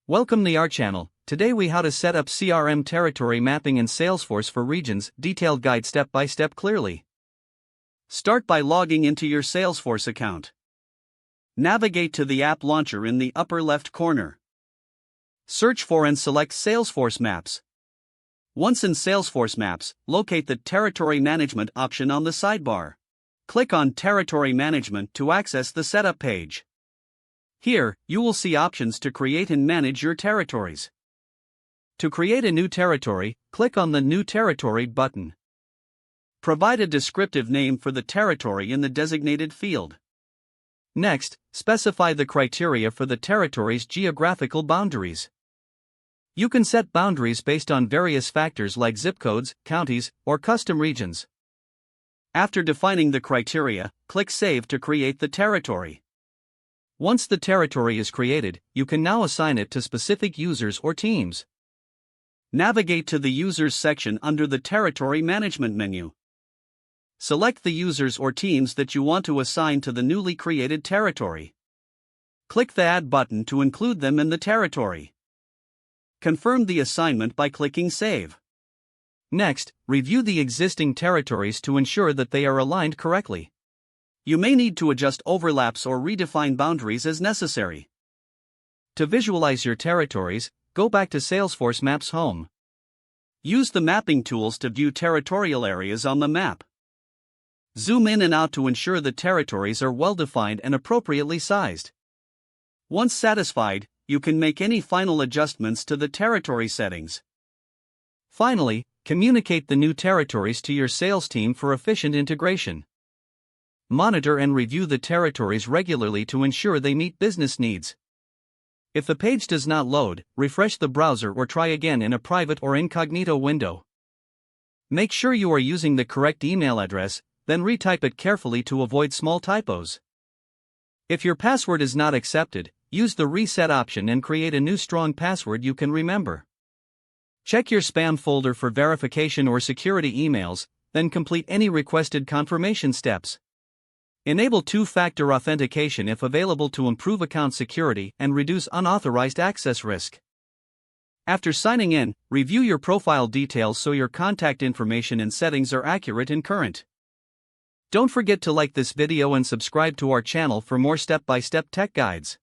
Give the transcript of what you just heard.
Welcome to our channel. Today we how to set up CRM territory mapping in Salesforce for regions, detailed guide step by step clearly. Start by logging into your Salesforce account. Navigate to the app launcher in the upper left corner. Search for and select Salesforce Maps. Once in Salesforce Maps, locate the Territory Management option on the sidebar. Click on Territory Management to access the setup page. Here, you will see options to create and manage your territories. To create a new territory, click on the New Territory button. Provide a descriptive name for the territory in the designated field. Next, specify the criteria for the territory's geographical boundaries. You can set boundaries based on various factors like zip codes, counties, or custom regions. After defining the criteria, click Save to create the territory. Once the territory is created, you can now assign it to specific users or teams. Navigate to the Users section under the Territory Management menu. Select the users or teams that you want to assign to the newly created territory. Click the Add button to include them in the territory. Confirm the assignment by clicking Save. Next, review the existing territories to ensure that they are aligned correctly. You may need to adjust overlaps or redefine boundaries as necessary. To visualize your territories, go back to Salesforce Maps Home. Use the mapping tools to view territorial areas on the map. Zoom in and out to ensure the territories are well defined and appropriately sized. Once satisfied, you can make any final adjustments to the territory settings. Finally, communicate the new territories to your sales team for efficient integration. Monitor and review the territories regularly to ensure they meet business needs. If the page does not load, refresh the browser or try again in a private or incognito window. Make sure you are using the correct email address, then retype it carefully to avoid small typos. If your password is not accepted, use the reset option and create a new strong password you can remember. Check your spam folder for verification or security emails, then complete any requested confirmation steps. Enable two-factor authentication if available to improve account security and reduce unauthorized access risk. After signing in, review your profile details so your contact information and settings are accurate and current. Don't forget to like this video and subscribe to our channel for more step-by-step tech guides.